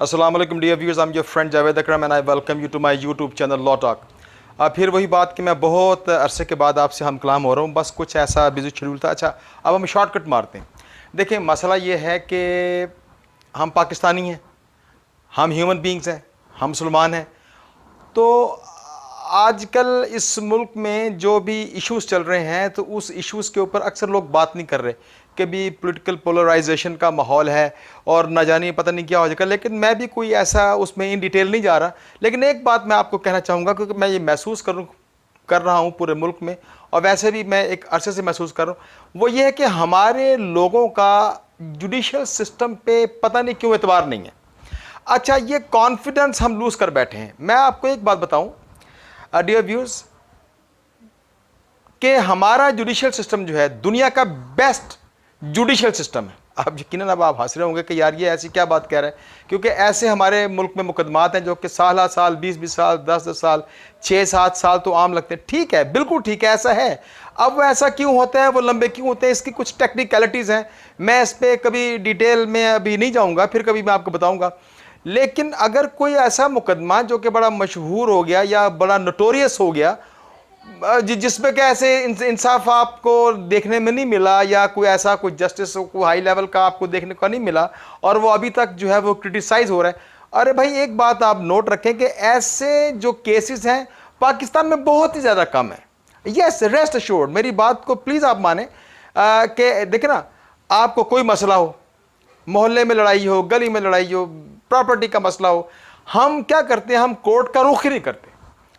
अस्सलाम वालेकुम dear viewers, I am your friend Javed Akram and I welcome you to my YouTube channel law talk. फिर वही बात कि मैं बहुत अरसे के बाद आपसे हम कलाम हो रहा हूँ, बस कुछ ऐसा बिजी शेड्यूल था। अच्छा, अब हम शॉर्टकट मारते हैं। देखिए, मसला ये है कि हम पाकिस्तानी हैं, हम ह्यूमन बींग्स हैं, हम मुसलमान हैं। तो आजकल इस मुल्क में जो भी इश्यूज़ चल रहे हैं तो उस इश्यूज़ के ऊपर अक्सर लोग बात नहीं कर रहे कि भी पॉलिटिकल पोलराइजेशन का माहौल है और न जाने पता नहीं क्या हो जाएगा। लेकिन मैं भी कोई ऐसा उसमें इन डिटेल नहीं जा रहा। लेकिन एक बात मैं आपको कहना चाहूँगा, क्योंकि मैं ये महसूस कर रहा हूँ पूरे मुल्क में, और वैसे भी मैं एक अरसे से महसूस कर रहा हूँ, वो ये है कि हमारे लोगों का जुडिशल सिस्टम पे पता नहीं क्यों एतबार नहीं है। अच्छा, ये कॉन्फिडेंस हम लूज़ कर बैठे हैं। मैं आपको एक बात बताऊं डियर व्यूअर्स, कि हमारा जुडिशियल सिस्टम जो है दुनिया का बेस्ट जुडिशियल सिस्टम है। अब यकीनन अब आप हंस रहे होंगे कि यार ये ऐसी क्या बात कह रहे हैं, क्योंकि ऐसे हमारे मुल्क में मुकदमात हैं जो कि साल साल 20-20 साल 10-10 साल 6-7 साल तो आम लगते हैं। ठीक है, बिल्कुल ठीक है, ऐसा है। अब वो ऐसा क्यों होता है, वो लंबे क्यों होते हैं, इसकी कुछ टेक्निकलिटीज़ हैं। मैं इस पर कभी डिटेल में अभी नहीं जाऊँगा, फिर कभी मैं आपको बताऊँगा। लेकिन अगर कोई ऐसा मुकदमा जो कि बड़ा मशहूर हो गया या बड़ा नोटोरियस हो गया, जिसमें क्या ऐसे इंसाफ आपको देखने में नहीं मिला, या कोई ऐसा कोई जस्टिस को हाई लेवल का आपको देखने को नहीं मिला, और वो अभी तक जो है वो क्रिटिसाइज हो रहा है। अरे भाई, एक बात आप नोट रखें कि ऐसे जो केसेस हैं पाकिस्तान में बहुत ही ज़्यादा कम है। यस, रेस्ट अश्योर्ड, मेरी बात को प्लीज़ आप माने कि देखिए ना, आपको कोई मसला हो, मोहल्ले में लड़ाई हो, गली में लड़ाई हो, प्रॉपर्टी का मसला हो, हम क्या करते हैं, हम कोर्ट का रुख ही नहीं करते।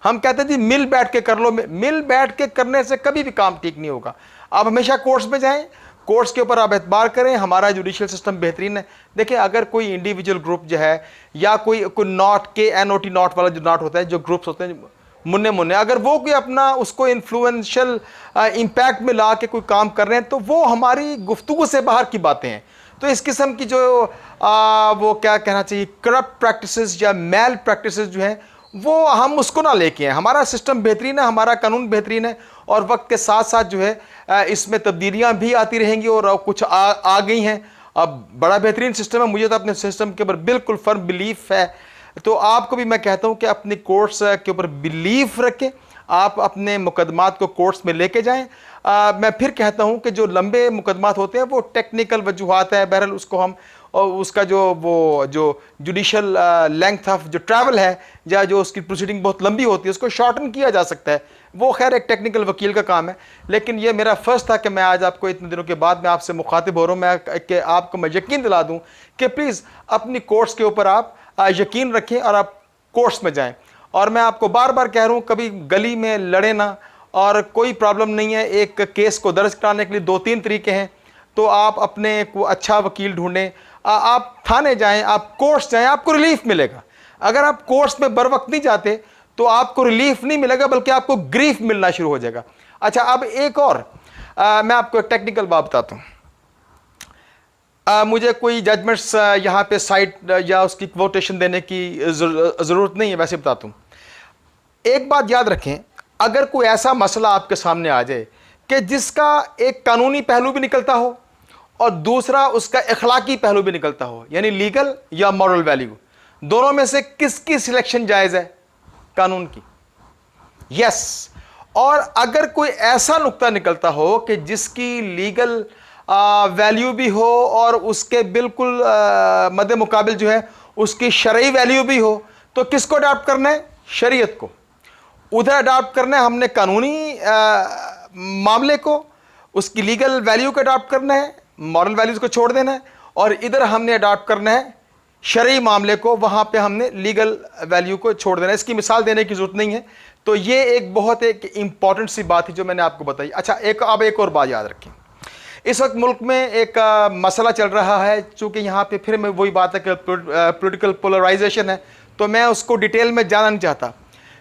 हम कहते हैं जी मिल बैठ के कर लो। मिल बैठ के करने से कभी भी काम ठीक नहीं होगा। आप हमेशा कोर्ट्स में जाएं, कोर्ट्स के ऊपर आप एतबार करें। हमारा जुडिशियल सिस्टम बेहतरीन है। देखिए, अगर कोई इंडिविजुअल ग्रुप जो है, या कोई नॉट के NOT नॉट वाला जो नॉट होता है, जो ग्रुप्स होते हैं मुन्ने मुन्ने, अगर वो कोई अपना उसको इन्फ्लुएंशियल इम्पैक्ट में ला के कोई काम कर रहे हैं, तो वो हमारी गुफ्तगू से बाहर की बातें हैं। तो इस किस्म की जो वो क्या कहना चाहिए, करप्ट प्रैक्टिसेस या मेल प्रैक्टिसेस जो हैं, वो हम उसको ना लेके हैं। हमारा सिस्टम बेहतरीन है, हमारा कानून बेहतरीन है, और वक्त के साथ साथ जो है इसमें तब्दीलियां भी आती रहेंगी, और कुछ आ गई हैं। अब बड़ा बेहतरीन सिस्टम है। मुझे तो अपने सिस्टम के ऊपर बिल्कुल फर्म बिलीफ है। तो आपको भी मैं कहता हूं कि अपनी कोर्ट्स के ऊपर बिलीफ रखें, आप अपने मुकदमात को कोर्ट्स में लेके जाएं। मैं फिर कहता हूं कि जो लंबे मुकदमात होते हैं वो टेक्निकल वजूहात है, बहरहाल उसको हम, और उसका जो जुडिशल लेंथ ऑफ जो ट्रैवल है, या जो उसकी प्रोसीडिंग बहुत लंबी होती है, उसको शॉर्टन किया जा सकता है। वो खैर एक टेक्निकल वकील का काम है। लेकिन ये मेरा फर्ज था कि मैं आज आपको इतने दिनों के बाद मैं आपसे मुखातिब हो रहा हूँ, मैं कि आपको मैं यकीन दिला दूँ कि प्लीज़ अपनी कोर्ट्स के ऊपर आप यकीन रखें और आप कोर्ट्स में जाएँ। और मैं आपको बार बार कह रहा हूँ, कभी गली में लड़े ना, और कोई प्रॉब्लम नहीं है। एक केस को दर्ज कराने के लिए 2-3 तरीके हैं। तो आप अपने को अच्छा वकील ढूंढें, आप थाने जाएं, आप कोर्ट्स जाएं, आपको रिलीफ मिलेगा। अगर आप कोर्ट्स में बर वक्त नहीं जाते तो आपको रिलीफ नहीं मिलेगा, बल्कि आपको ग्रीफ मिलना शुरू हो जाएगा। अच्छा, अब एक और मैं आपको एक टेक्निकल बात बताता हूँ। मुझे कोई जजमेंट्स यहाँ पे साइट या उसकी क्वोटेशन देने की ज़रूरत नहीं है, वैसे बताता हूँ। एक बात याद रखें, अगर कोई ऐसा मसला आपके सामने आ जाए कि जिसका एक कानूनी पहलू भी निकलता हो और दूसरा उसका अखलाकी पहलू भी निकलता हो, यानी लीगल या मॉरल वैल्यू, दोनों में से किसकी सिलेक्शन जायज़ है? कानून की। यस। और अगर कोई ऐसा नुक्ता निकलता हो कि जिसकी लीगल वैल्यू भी हो और उसके बिल्कुल मद्दे मुकाबिल जो है उसकी शरई वैल्यू भी हो, तो किसको अडॉप्ट करना है? शरीयत को। उधर अडॉप्ट करना है हमने कानूनी मामले को, उसकी लीगल वैल्यू को अडॉप्ट करना है, मॉरल वैल्यूज़ को छोड़ देना है। और इधर हमने अडॉप्ट करना है शरई मामले को, वहाँ पे हमने लीगल वैल्यू को छोड़ देना है। इसकी मिसाल देने की ज़रूरत नहीं है। तो ये एक बहुत एक इम्पॉर्टेंट सी बात है जो मैंने आपको बताई। अच्छा, अब एक और बात याद रखें। इस वक्त मुल्क में एक मसला चल रहा है, चूँकि यहाँ पे फिर मैं वही बात है कि पॉलिटिकल पोलराइजेशन है, तो मैं उसको डिटेल में जानना नहीं चाहता।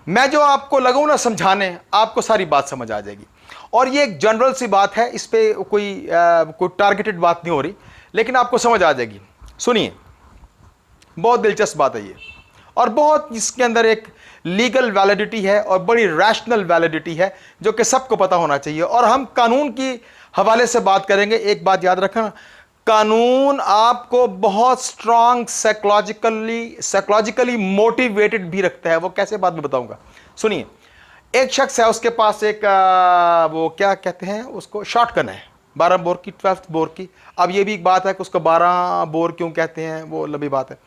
मैं जो आपको लगाऊँ ना समझाने, आपको सारी बात समझ आ जाएगी। और ये एक जनरल सी बात है, इस पर कोई टारगेटेड बात नहीं हो रही, लेकिन आपको समझ आ जाएगी। सुनिए, बहुत दिलचस्प बात है ये, और बहुत इसके अंदर एक लीगल वैलिडिटी है और बड़ी रैशनल वैलिडिटी है, जो कि सबको पता होना चाहिए। और हम कानून की हवाले से बात करेंगे। एक बात याद रखना, कानून आपको बहुत स्ट्रांग साइकोलॉजिकली मोटिवेटेड भी रखता है। वो कैसे, बात मैं बताऊंगा। सुनिए, एक शख्स है, उसके पास एक वो क्या कहते हैं उसको, शॉटगन है, 12 बोर की, 12 बोर की। अब ये भी एक बात है कि उसको 12 बोर क्यों कहते हैं, वो लंबी बात है।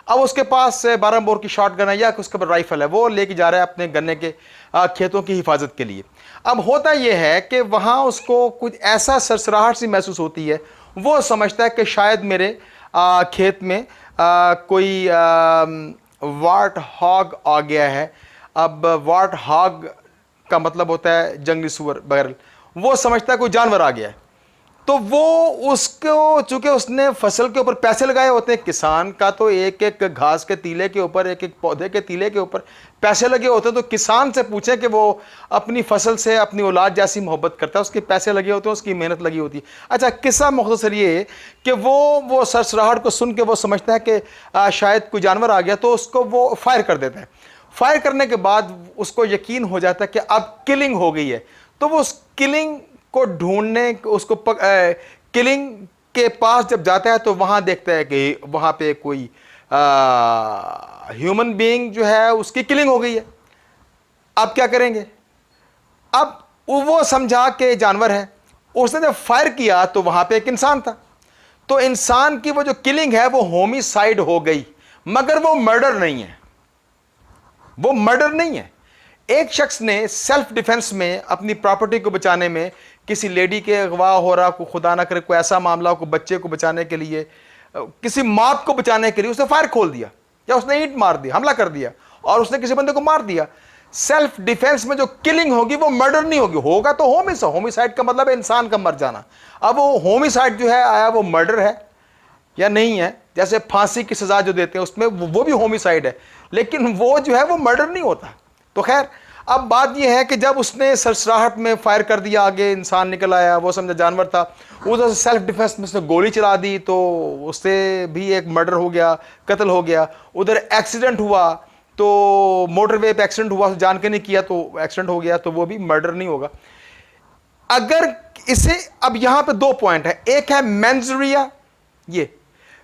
अब उसके पास 12 बोर की शॉटगन है या उसके पास राइफल है, वो लेके जा रहा है अपने गन्ने के खेतों की हिफाजत के लिए। अब होता यह है कि वहाँ उसको कुछ ऐसा सरसराहट सी महसूस होती है, वो समझता है कि शायद मेरे खेत में कोई वार्ट हॉग आ गया है। अब वार्ट हॉग का मतलब होता है जंगली सूअर वगैरह। वो समझता है कोई जानवर आ गया है, तो वो उसको, चूंकि उसने फसल के ऊपर पैसे लगाए होते हैं, किसान का तो एक एक घास के तीले के ऊपर, एक एक पौधे के तीले के ऊपर पैसे लगे होते हैं। तो किसान से पूछें कि वो अपनी फसल से अपनी औलाद जैसी मोहब्बत करता है, उसके पैसे लगे होते हैं, उसकी मेहनत लगी होती है। अच्छा, किस्सा मुख्तसर ये कि वो सरसराहट को सुन के वो समझता है कि शायद कोई जानवर आ गया, तो उसको वो फायर कर देता है। फायर करने के बाद उसको यकीन हो जाता है कि अब किलिंग हो गई है। तो वो उस किलिंग को ढूंढने, उसको किलिंग के पास जब जाता है तो वहां देखता है कि वहां पे कोई ह्यूमन बीइंग जो है उसकी किलिंग हो गई है। अब क्या करेंगे? अब वो समझा कि जानवर है, उसने जब फायर किया तो वहां पे एक इंसान था। तो इंसान की वो जो किलिंग है वो होमिसाइड हो गई, मगर वो मर्डर नहीं है, वो मर्डर नहीं है। एक शख्स ने सेल्फ डिफेंस में, अपनी प्रॉपर्टी को बचाने में, किसी लेडी के अगवा हो रहा, को खुदा ना करे कोई ऐसा मामला को, बच्चे को बचाने के लिए, किसी मौत को बचाने के लिए उसने फायर खोल दिया या उसने ईंट मार दी, हमला कर दिया और उसने किसी बंदे को मार दिया। सेल्फ डिफेंस में जो किलिंग होगी वो मर्डर नहीं होगी, होगा तो होमिसाइड। होमिसाइड का मतलब है इंसान का मर जाना। अब वो होमिसाइड जो है, आया वो मर्डर है या नहीं है? जैसे फांसी की सजा जो देते हैं उसमें वो भी होमिसाइड है, लेकिन वो जो है वो मर्डर नहीं होता। तो खैर, अब बात यह है कि जब उसने सरसराहट में फायर कर दिया, आगे इंसान निकल आया, वो समझा जानवर था, उधर से सेल्फ डिफेंस में उसने गोली चला दी, तो उससे भी एक मर्डर हो गया, कत्ल हो गया। उधर एक्सीडेंट हुआ, तो मोटरवे पे एक्सीडेंट हुआ, जान के नहीं किया तो एक्सीडेंट हो गया, तो वो भी मर्डर नहीं होगा। अगर इसे, अब यहां पे 2 पॉइंट है। एक है मेंजरिया। ये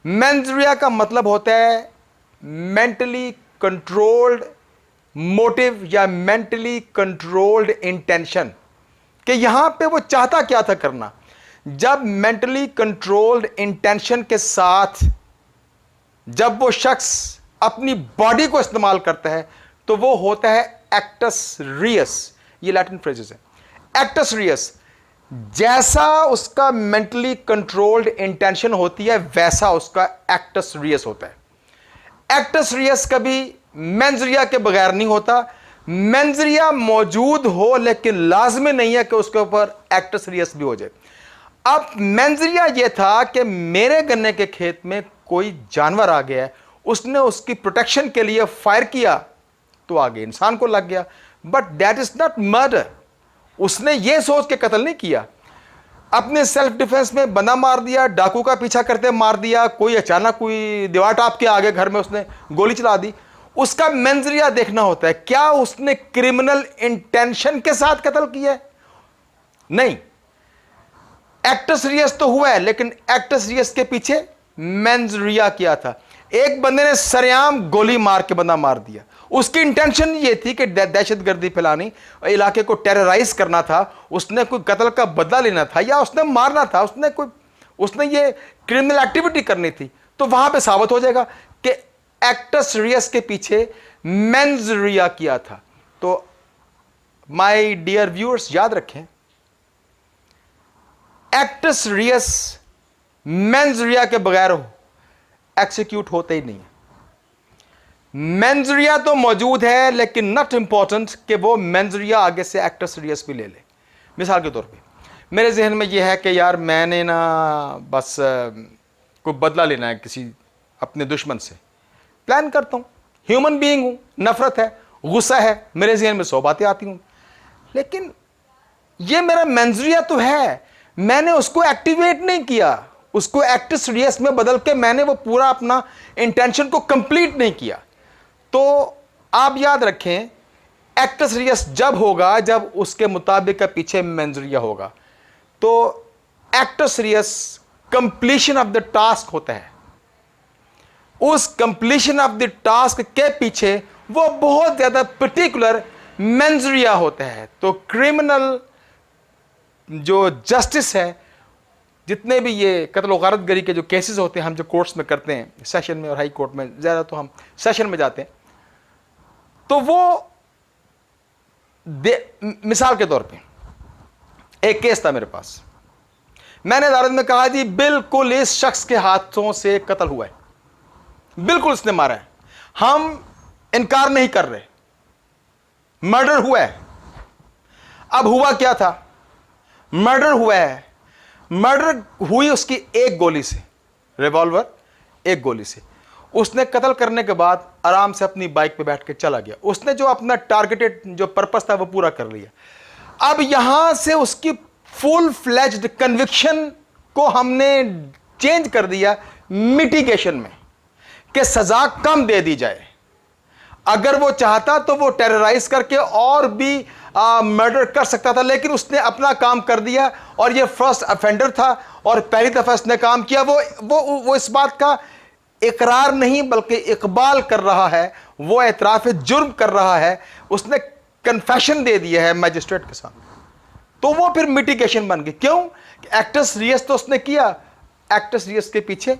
मेंजरिया का मतलब होता है मेंटली कंट्रोल्ड मोटिव या मेंटली कंट्रोल्ड इंटेंशन, कि यहां पे वो चाहता क्या था करना। जब मेंटली कंट्रोल्ड इंटेंशन के साथ जब वो शख्स अपनी बॉडी को इस्तेमाल करता है तो वो होता है एक्टस रियस। ये लैटिन फ्रेजेस है। एक्टस रियस, जैसा उसका मेंटली कंट्रोल्ड इंटेंशन होती है वैसा उसका एक्टस रियस होता है। एक्टस रियस कभी मेंजरिया के बगैर नहीं होता। मेंजरिया मौजूद हो लेकिन लाजमी नहीं है कि उसके ऊपर एक्टस रियस भी हो जाए। अब मेंजरिया यह था कि मेरे गन्ने के खेत में कोई जानवर आ गया है, उसने उसकी प्रोटेक्शन के लिए फायर किया तो आगे इंसान को लग गया, but that is not murder. उसने यह सोच के कत्ल नहीं किया, अपने सेल्फ डिफेंस में बंदा मार दिया, डाकू का पीछा करते मार दिया, कोई अचानक कोई दीवार टाप के आगे घर में उसने गोली चला दी। उसका मेंजरिया देखना होता है, क्या उसने क्रिमिनल इंटेंशन के साथ कत्ल किया है? नहीं। एक्टस रियस तो हुआ है, लेकिन एक्टस रियस के पीछे मेंजरिया किया था। एक बंदे ने सरेआम गोली मार के बंदा मार दिया, उसकी इंटेंशन ये थी कि दहशतगर्दी फैलानी, इलाके को टेरराइज करना था, उसने कोई कत्ल का बदला लेना था या उसने मारना था, उसने ये क्रिमिनल एक्टिविटी करनी थी। तो वहां पे साबित हो जाएगा कि एक्टस रियस के पीछे मेंजरिया किया था। तो माय डियर व्यूअर्स, याद रखें, एक्टस रियस मेंजरिया के बगैर एक्सिक्यूट होते ही नहीं है। मेंजरिया तो मौजूद है, लेकिन नॉट इंपॉर्टेंट कि वो मेंजरिया आगे से एक्टस रियस भी ले ले। मिसाल के तौर पे मेरे जहन में यह है कि यार मैंने ना बस कोई बदला लेना है किसी अपने दुश्मन से, प्लान करता हूं, ह्यूमन बीइंग हूं, नफरत है, गुस्सा है, मेरे जहन में 100 बातें आती हूं, लेकिन ये मेरा मेंजरिया तो है, मैंने उसको एक्टिवेट नहीं किया, उसको एक्टस रियस में बदल के मैंने वो पूरा अपना इंटेंशन को कंप्लीट नहीं किया। तो आप याद रखें, एक्टस रियस जब होगा जब उसके मुताबिक का पीछे मेंजरिया होगा। तो actus reus completion of the task होता है, उस कंप्लीशन ऑफ द टास्क के पीछे वो बहुत ज्यादा पर्टिकुलर मेंजरिया होता है। तो क्रिमिनल जो जस्टिस है, जितने भी ये कत्ल व गारतगरी के जो केसेस होते हैं हम जो कोर्ट्स में करते हैं, सेशन में और हाई कोर्ट में, ज़्यादा तो हम सेशन में जाते हैं, तो वो मिसाल के तौर पे एक केस था मेरे पास, मैंने अदालत में कहा जी बिल्कुल इस शख्स के हाथों से कत्ल हुआ है, बिल्कुल उसने मारा है, हम इनकार नहीं कर रहे, मर्डर हुआ है। अब हुआ क्या था, मर्डर हुआ है, मर्डर हुई उसकी एक गोली से, रिवॉल्वर एक गोली से। उसने कत्ल करने के बाद आराम से अपनी बाइक पे बैठ के चला गया, उसने जो अपना टारगेटेड जो पर्पस था वो पूरा कर लिया। अब यहां से उसकी फुल फ्लेज्ड कन्विक्शन को हमने चेंज कर दिया मिटिगेशन में, कि सजा कम दे दी जाए। अगर वो चाहता तो वो टेरराइज करके और भी मर्डर कर सकता था, लेकिन उसने अपना काम कर दिया, और ये फर्स्ट ऑफेंडर था और पहली दफा इसने काम किया। वो इस बात का इकरार नहीं बल्कि इकबाल कर रहा है, वो एतराफ जुर्म कर रहा है, उसने कन्फेशन दे दिया है मजिस्ट्रेट के सामने। तो वो फिर मिटिगेशन बन गई। क्यों? एक्टस रियस तो उसने किया, एक्टस रियस के पीछे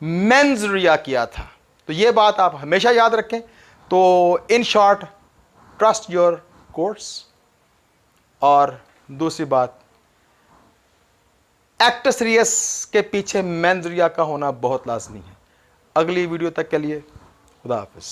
मेंस रिया किया था। तो ये बात आप हमेशा याद रखें। तो in short, trust your courts. और दूसरी बात, एक्टस रियस के पीछे मेंस रिया का होना बहुत लाजमी है। अगली वीडियो तक के लिए खुदा हाफिज।